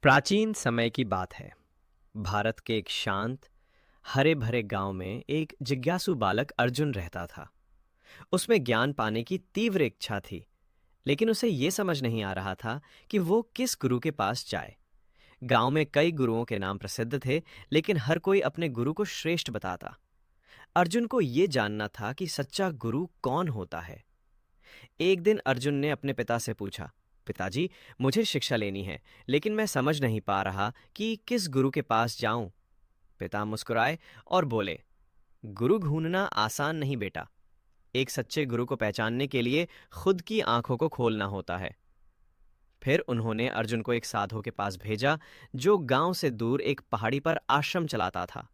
प्राचीन समय की बात है। भारत के एक शांत हरे भरे गांव में एक जिज्ञासु बालक अर्जुन रहता था। उसमें ज्ञान पाने की तीव्र इच्छा थी, लेकिन उसे यह समझ नहीं आ रहा था कि वो किस गुरु के पास जाए। गांव में कई गुरुओं के नाम प्रसिद्ध थे, लेकिन हर कोई अपने गुरु को श्रेष्ठ बताता। अर्जुन को यह जानना था कि सच्चा गुरु कौन होता है। एक दिन अर्जुन ने अपने पिता से पूछा, पिताजी, मुझे शिक्षा लेनी है, लेकिन मैं समझ नहीं पा रहा कि किस गुरु के पास जाऊं। पिता मुस्कुराए और बोले, गुरु ढूंढना आसान नहीं बेटा। एक सच्चे गुरु को पहचानने के लिए खुद की आंखों को खोलना होता है। फिर उन्होंने अर्जुन को एक साधु के पास भेजा, जो गांव से दूर एक पहाड़ी पर आश्रम चलाता था।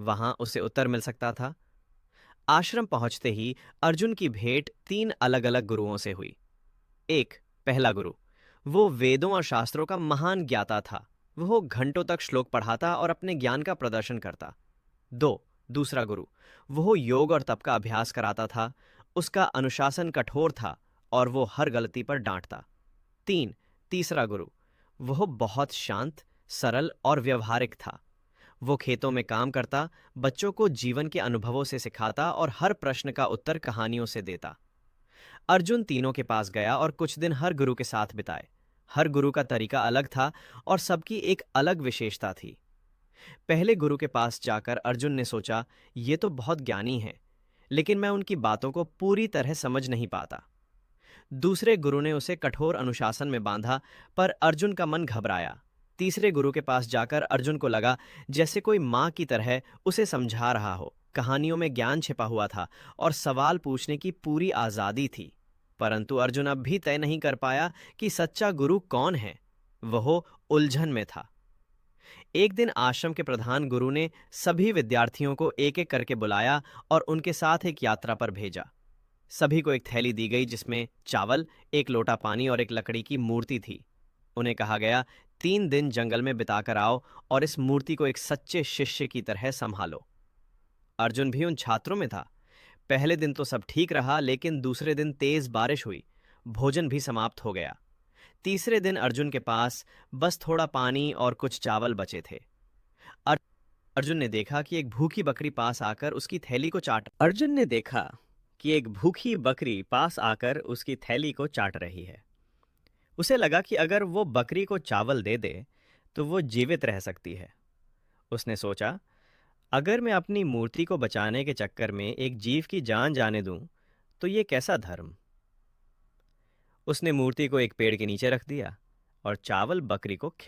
वहां उसे उत्तर मिल सकता था। आश्रम पहुंचते ही अर्जुन की भेंट तीन अलग अलग गुरुओं से हुई। एक, पहला गुरु, वो वेदों और शास्त्रों का महान ज्ञाता था। वो घंटों तक श्लोक पढ़ाता और अपने ज्ञान का प्रदर्शन करता। दो, दूसरा गुरु, वो योग और तप का अभ्यास कराता था। उसका अनुशासन कठोर था और वो हर गलती पर डांटता। तीन, तीसरा गुरु, वह बहुत शांत, सरल और व्यवहारिक था। वो खेतों में काम करता, बच्चों को जीवन के अनुभवों से सिखाता और हर प्रश्न का उत्तर कहानियों से देता। अर्जुन तीनों के पास गया और कुछ दिन हर गुरु के साथ बिताए। हर गुरु का तरीका अलग था और सबकी एक अलग विशेषता थी। पहले गुरु के पास जाकर अर्जुन ने सोचा, ये तो बहुत ज्ञानी है, लेकिन मैं उनकी बातों को पूरी तरह समझ नहीं पाता। दूसरे गुरु ने उसे कठोर अनुशासन में बांधा, पर अर्जुन का मन घबराया। तीसरे गुरु के पास जाकर अर्जुन को लगा जैसे कोई माँ की तरह उसे समझा रहा हो। कहानियों में ज्ञान छिपा हुआ था और सवाल पूछने की पूरी आजादी थी। परंतु अर्जुन अब भी तय नहीं कर पाया कि सच्चा गुरु कौन है। वह उलझन में था। एक दिन आश्रम के प्रधान गुरु ने सभी विद्यार्थियों को एक एक करके बुलाया और उनके साथ एक यात्रा पर भेजा। सभी को एक थैली दी गई, जिसमें चावल, एक लोटा पानी और एक लकड़ी की मूर्ति थी। उन्हें कहा गया, 3 दिन जंगल में बिताकर आओ और इस मूर्ति को एक सच्चे शिष्य की तरह संभालो। अर्जुन भी उन छात्रों में था। पहले दिन तो सब ठीक रहा, लेकिन दूसरे दिन तेज बारिश हुई। भोजन भी समाप्त हो गया। तीसरे दिन अर्जुन के पास बस थोड़ा पानी और कुछ चावल बचे थे। अर- अर्जुन ने देखा कि एक भूखी बकरी पास आकर उसकी थैली को चाट रही है। उसे लगा कि अगर वो बकरी को चावल दे दे तो वो जीवित रह सकती है। उसने सोचा, अगर मैं अपनी मूर्ति को बचाने के चक्कर में एक जीव की जान जाने दूं, तो ये कैसा धर्म। उसने मूर्ति को एक पेड़ के नीचे रख दिया और चावल बकरी को खिला